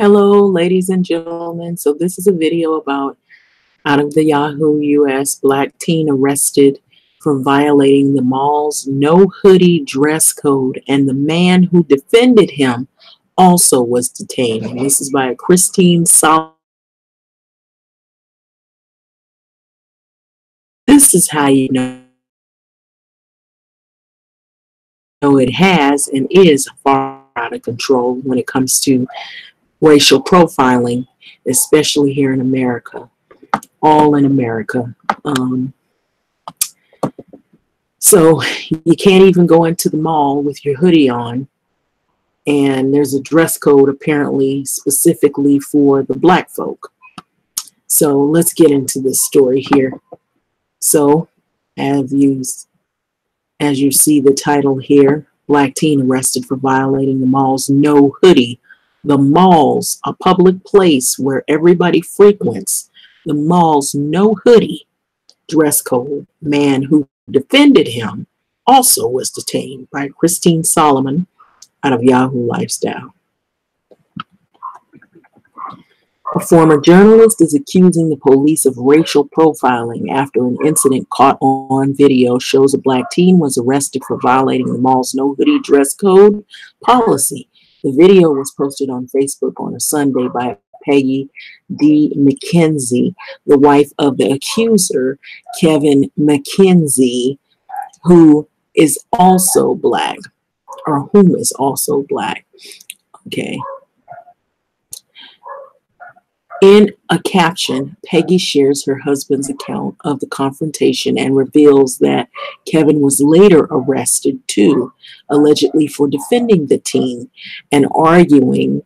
Hello, ladies and gentlemen. So this is a video about out of the Yahoo US black teen arrested for violating the mall's no hoodie dress code, and the man who defended him also was detained. And this is by Christine Sol. This is how you know it has and is far out of control when it comes to racial profiling, especially here in America. All in America. So you can't even go into the mall with your hoodie on, and there's a dress code apparently specifically for the black folk. So let's get into this story here. So as you see the title here, black teen arrested for violating the mall's no hoodie. The mall's a public place where everybody frequents. The mall's no hoodie dress code. Man who defended him also was detained, by Christine Solomon out of Yahoo Lifestyle. A former journalist is accusing the police of racial profiling after an incident caught on video shows a black teen was arrested for violating the mall's no hoodie dress code policy. The video was posted on Facebook on a Sunday by Peggy D. McKenzie, the wife of the accuser, Kevin McKenzie, who is also black, or whom is also black. Okay. In a caption, Peggy shares her husband's account of the confrontation and reveals that Kevin was later arrested too, allegedly for defending the teen and arguing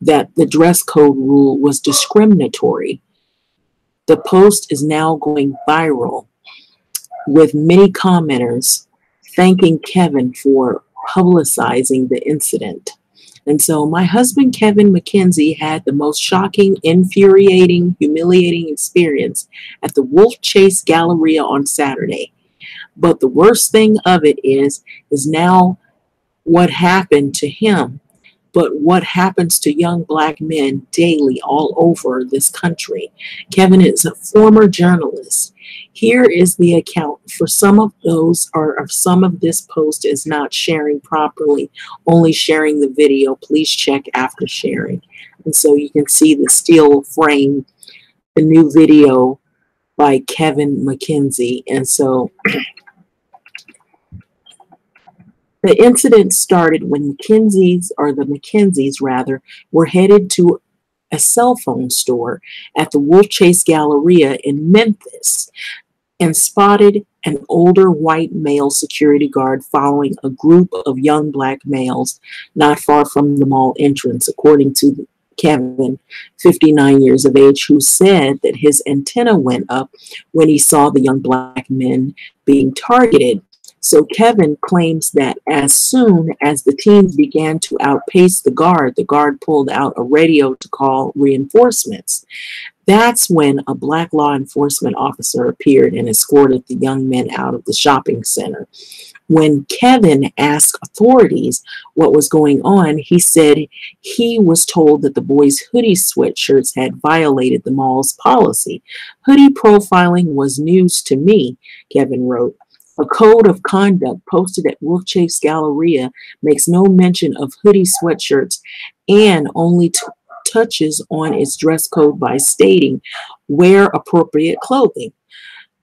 that the dress code rule was discriminatory. The post is now going viral, with many commenters thanking Kevin for publicizing the incident. And so my husband, Kevin McKenzie, had the most shocking, infuriating, humiliating experience at the Wolf Chase Galleria on Saturday. But the worst thing of it is now what happened to him, but what happens to young black men daily all over this country. Kevin is a former journalist. Here is the account. For some of those, or some of this post is not sharing properly, only sharing the video. Please check after sharing. And so you can see the steel frame, the new video by Kevin McKenzie. And so the incident started when the McKenzies were headed to a cell phone store at the Wolf Chase Galleria in Memphis and spotted an older white male security guard following a group of young black males not far from the mall entrance, according to Kevin, 59 years of age, who said that his antenna went up when he saw the young black men being targeted. So Kevin claims that as soon as the teens began to outpace the guard pulled out a radio to call reinforcements. That's when a black law enforcement officer appeared and escorted the young men out of the shopping center. When Kevin asked authorities what was going on, he said he was told that the boys' hoodie sweatshirts had violated the mall's policy. Hoodie profiling was news to me, Kevin wrote. A code of conduct posted at Wolf Chase Galleria makes no mention of hoodie sweatshirts and only touches on its dress code by stating, wear appropriate clothing.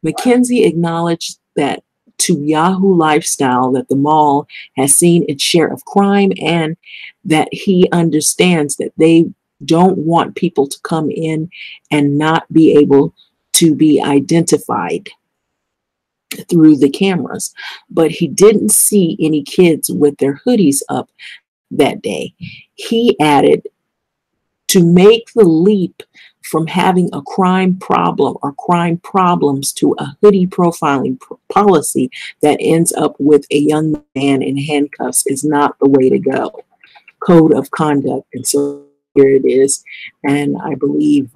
McKenzie acknowledged that to Yahoo Lifestyle that the mall has seen its share of crime and that he understands that they don't want people to come in and not be able to be identified through the cameras. But he didn't see any kids with their hoodies up that day. He added, to make the leap from having a crime problem or crime problems to a hoodie profiling policy that ends up with a young man in handcuffs is not the way to go. Code of conduct. And so here it is. And I believe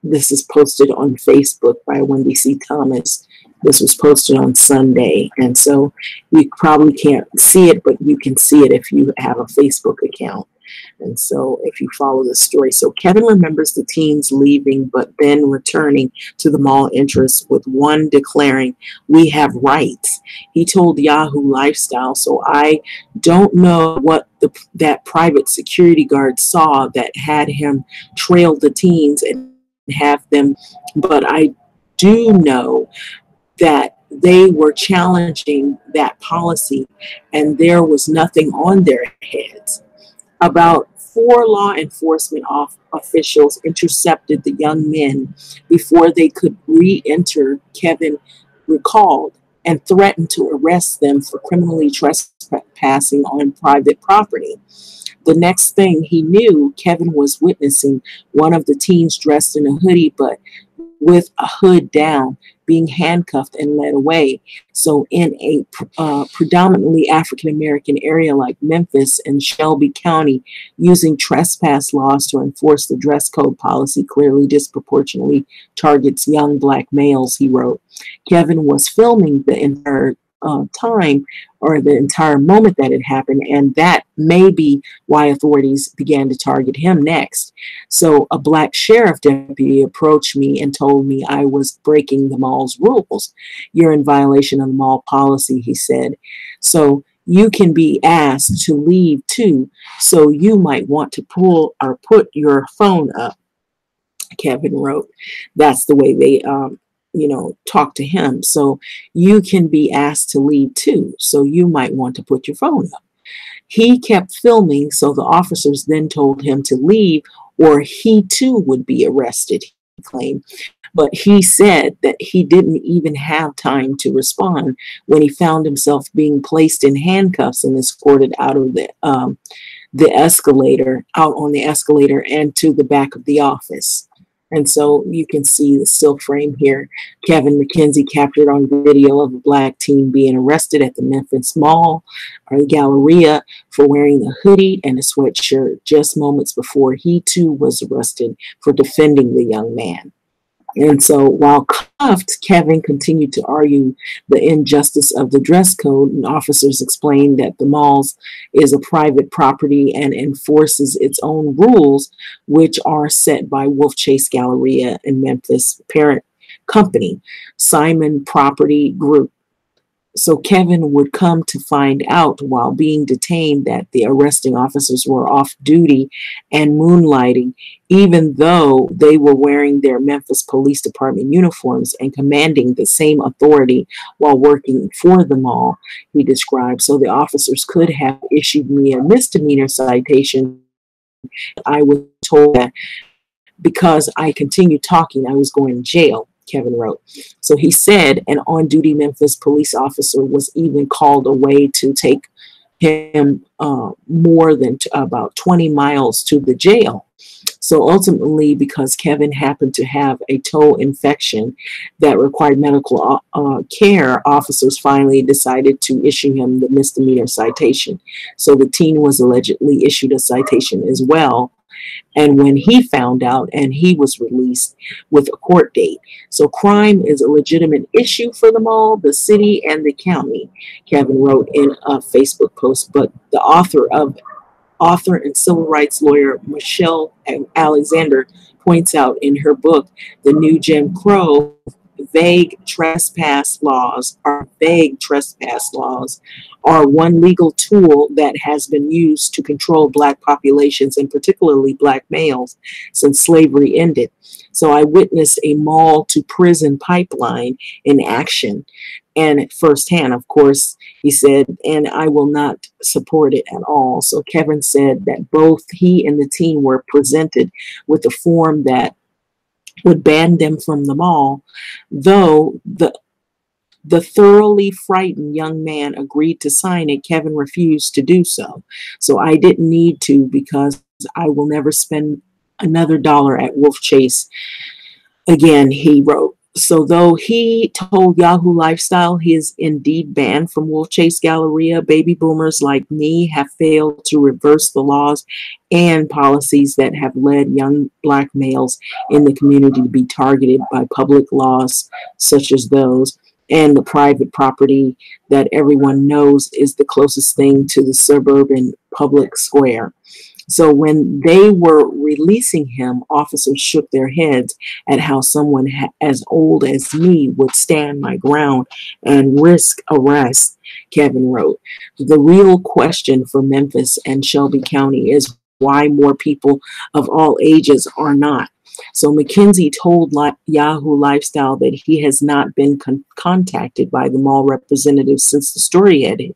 this is posted on Facebook by Wendy C. Thomas. This was posted on Sunday. And so you probably can't see it, but you can see it if you have a Facebook account. And so if you follow the story, so Kevin remembers the teens leaving, but then returning to the mall entrance with one declaring, "We have rights." He told Yahoo Lifestyle, so I don't know what that private security guard saw that had him trail the teens and have them, but I do know that they were challenging that policy and there was nothing on their heads. About four law enforcement officials intercepted the young men before they could re-enter, Kevin recalled, and threatened to arrest them for criminally trespassing on private property. The next thing he knew, Kevin was witnessing one of the teens dressed in a hoodie but with a hood down, being handcuffed and led away. So, in a predominantly African American area like Memphis and Shelby County, using trespass laws to enforce the dress code policy clearly disproportionately targets young black males, he wrote. Kevin was filming the entire time or the entire moment that it happened, and that may be why authorities began to target him next. So a black sheriff deputy approached me and told me I was breaking the mall's rules. "You're in violation of the mall policy," he said. "So you can be asked to leave too, so you might want to pull or put your phone up," Kevin wrote. That's the way they talk to him. "So you can be asked to leave too, so you might want to put your phone up." He kept filming, so the officers then told him to leave or he too would be arrested, he claimed. But he said that he didn't even have time to respond when he found himself being placed in handcuffs and escorted out of the escalator, out on the escalator and to the back of the office. And so you can see the still frame here. Kevin McKenzie captured on video of a black teen being arrested at the Memphis Mall or the Galleria for wearing a hoodie and a sweatshirt just moments before he too was arrested for defending the young man. And so while cuffed, Kevin continued to argue the injustice of the dress code, and officers explained that the malls is a private property and enforces its own rules, which are set by Wolf Chase Galleria and Memphis parent company, Simon Property Group. So Kevin would come to find out while being detained that the arresting officers were off duty and moonlighting, even though they were wearing their Memphis Police Department uniforms and commanding the same authority while working for the mall, he described. So the officers could have issued me a misdemeanor citation. I was told that because I continued talking, I was going to jail, Kevin wrote. So he said an on-duty Memphis police officer was even called away to take him more than about 20 miles to the jail. So ultimately, because Kevin happened to have a toe infection that required medical care, officers finally decided to issue him the misdemeanor citation. So the teen was allegedly issued a citation as well. And when he found out, and he was released with a court date. So crime is a legitimate issue for the mall, the city, and the county, Kevin wrote in a Facebook post. But the author and civil rights lawyer Michelle Alexander points out in her book, The New Jim Crow, vague trespass laws are one legal tool that has been used to control black populations and particularly black males since slavery ended. So I witnessed a mall to prison pipeline in action, and firsthand, of course, he said, and I will not support it at all. So Kevin said that both he and the teen were presented with a form that would ban them from the mall, though the thoroughly frightened young man agreed to sign it. Kevin refused to do so. So I didn't need to because I will never spend another dollar at Wolf Chase again, he wrote. So though he told Yahoo Lifestyle he is indeed banned from Wolf Chase Galleria, baby boomers like me have failed to reverse the laws and policies that have led young black males in the community to be targeted by public laws such as those, and the private property that everyone knows is the closest thing to the suburban public square. So when they were releasing him, officers shook their heads at how someone as old as me would stand my ground and risk arrest, Kevin wrote. The real question for Memphis and Shelby County is why more people of all ages are not. So McKenzie told Yahoo Lifestyle that he has not been contacted by the mall representatives since the story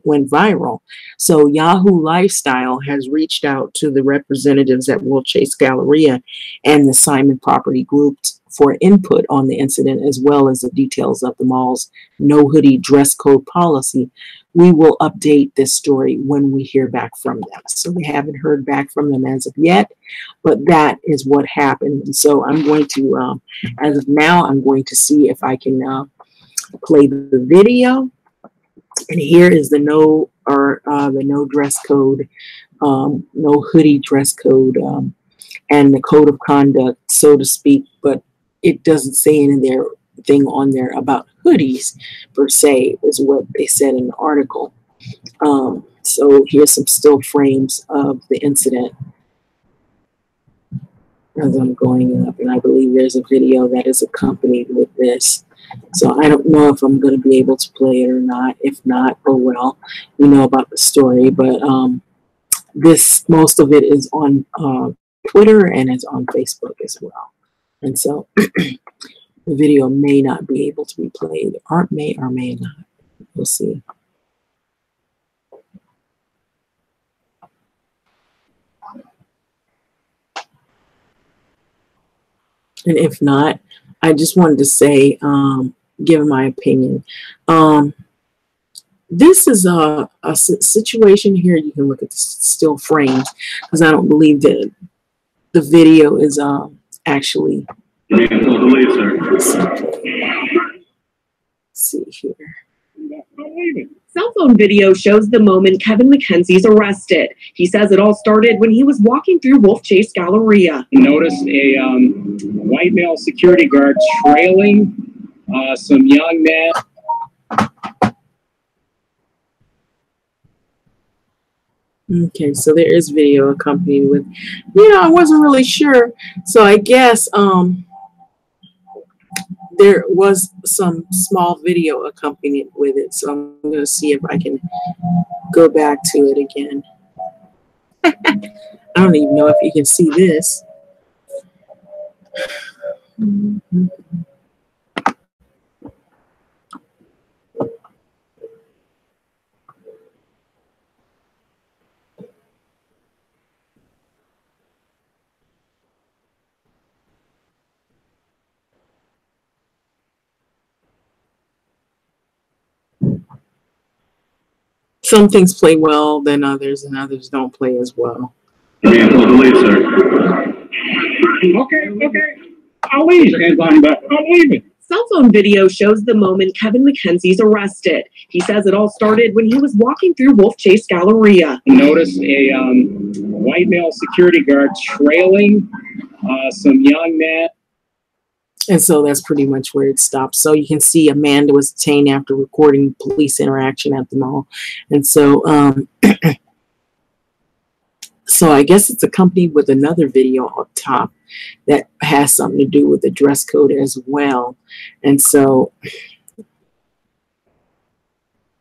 went viral. So Yahoo Lifestyle has reached out to the representatives at World Chase Galleria and the Simon Property Group for input on the incident, as well as the details of the mall's no hoodie dress code policy. We will update this story when we hear back from them. So we haven't heard back from them as of yet, but that is what happened. And so I'm going to, as of now, I'm going to see if I can play the video. And here is the no dress code, no hoodie dress code, and the code of conduct, so to speak. But it doesn't say anything on there about hoodies per se, is what they said in the article. So here's some still frames of the incident as I'm going up, and I believe there's a video that is accompanied with this. So I don't know if I'm going to be able to play it or not. If not, oh well, we know about the story. But most of it is on Twitter and it's on Facebook as well. And so the video may not be able to be played, or may not. We'll see. And if not, I just wanted to say, give my opinion. This is a situation here. You can look at the still frames because I don't believe that the video is actually. Let's see here. Cell phone video shows the moment Kevin McKenzie's arrested. He says it all started when he was walking through Wolf Chase Galleria. He noticed a white male security guard trailing some young men. Okay, so there is video accompanied with, I wasn't really sure. So I guess there was some small video accompanied with it. So I'm going to see if I can go back to it again. I don't even know if you can see this. Some things play well than others, and others don't play as well. Okay. I'll leave. I'll leave it. Cell phone video shows the moment Kevin McKenzie's arrested. He says it all started when he was walking through Wolf Chase Galleria. He noticed a white male security guard trailing some young men. And so that's pretty much where it stops. So you can see Amanda was detained after recording police interaction at the mall. And so, so I guess it's accompanied with another video up top that has something to do with the dress code as well. And so, let's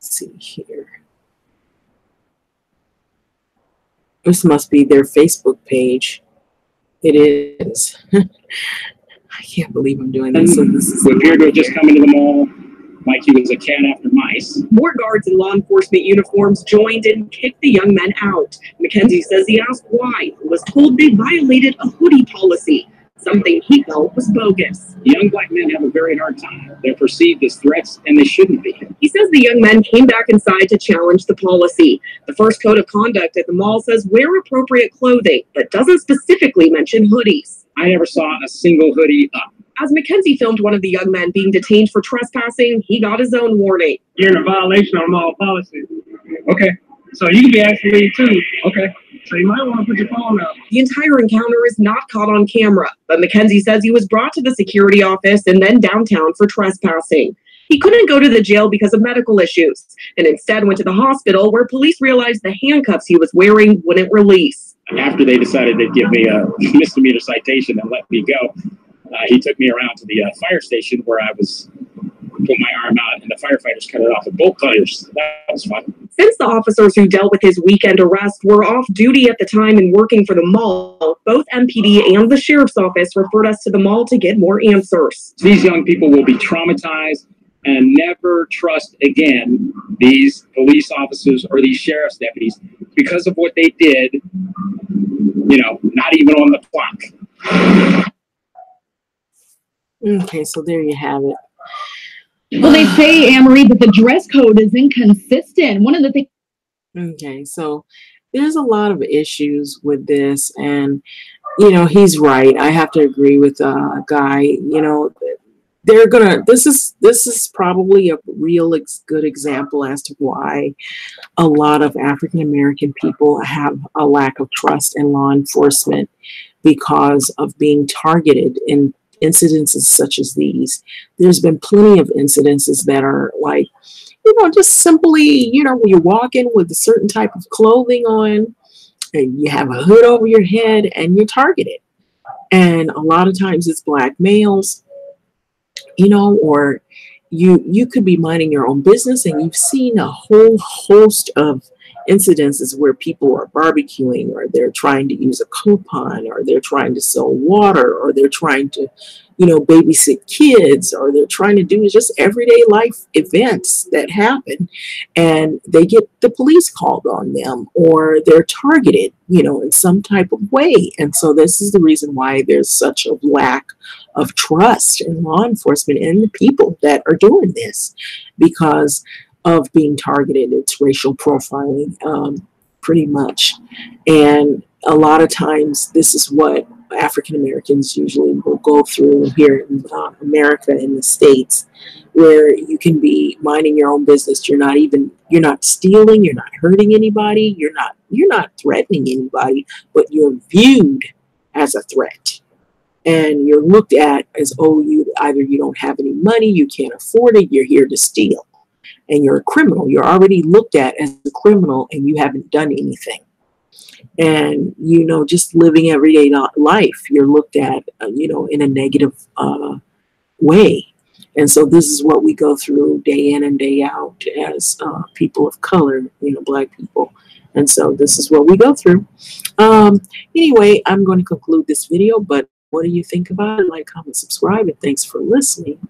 see here. This must be their Facebook page. It is. I can't believe I'm doing this. So this is appeared to have just come into the mall like he was a cat after mice. More guards in law enforcement uniforms joined and kicked the young men out. McKenzie says he asked why. He was told they violated a hoodie policy, something he felt was bogus. Young black men have a very hard time. They're perceived as threats, and they shouldn't be. He says the young men came back inside to challenge the policy. The first code of conduct at the mall says wear appropriate clothing, but doesn't specifically mention hoodies. I never saw a single hoodie up. As McKenzie filmed one of the young men being detained for trespassing, he got his own warning. You're in a violation of mall policy. Okay. So you can be asked to leave too. Okay. So you might want to put your phone up. The entire encounter is not caught on camera, but McKenzie says he was brought to the security office and then downtown for trespassing. He couldn't go to the jail because of medical issues, and instead went to the hospital where police realized the handcuffs he was wearing wouldn't release. After they decided they'd give me a misdemeanor citation and let me go, he took me around to the fire station where I was put my arm out and the firefighters cut it off with bolt cutters. That was fun. Since the officers who dealt with his weekend arrest were off duty at the time and working for the mall, both MPD and the sheriff's office referred us to the mall to get more answers. These young people will be traumatized and never trust again these police officers or these sheriff's deputies because of what they did, you know, not even on the clock. Okay, so there you have it. Well, they say, Anne-Marie, that the dress code is inconsistent. One of the things. Okay, so there's a lot of issues with this, and you know, he's right. I have to agree with Guy. You know, they're gonna. This is probably a real good example as to why a lot of African American people have a lack of trust in law enforcement because of being targeted in incidences such as these. There's been plenty of incidences that are like, you know, just simply, you know, when you walk in with a certain type of clothing on and you have a hood over your head and you're targeted. And a lot of times it's Black males, you know, or you could be minding your own business and you've seen a whole host of incidences where people are barbecuing, or they're trying to use a coupon, or they're trying to sell water, or they're trying to, you know, babysit kids, or they're trying to do just everyday life events that happen, and they get the police called on them, or they're targeted, you know, in some type of way. And so this is the reason why there's such a lack of trust in law enforcement and the people that are doing this, because of being targeted. It's racial profiling, pretty much. And a lot of times this is what African Americans usually will go through here in America, in the States, where you can be minding your own business. You're not stealing, you're not hurting anybody, you're not threatening anybody, but you're viewed as a threat. And you're looked at as, oh, you don't have any money, you can't afford it, you're here to steal. And you're a criminal. You're already looked at as a criminal and you haven't done anything. And, you know, just living everyday life, you're looked at, you know, in a negative way. And so this is what we go through day in and day out as people of color, you know, Black people. And so this is what we go through. Anyway, I'm going to conclude this video, but what do you think about it? Like, comment, subscribe, and thanks for listening.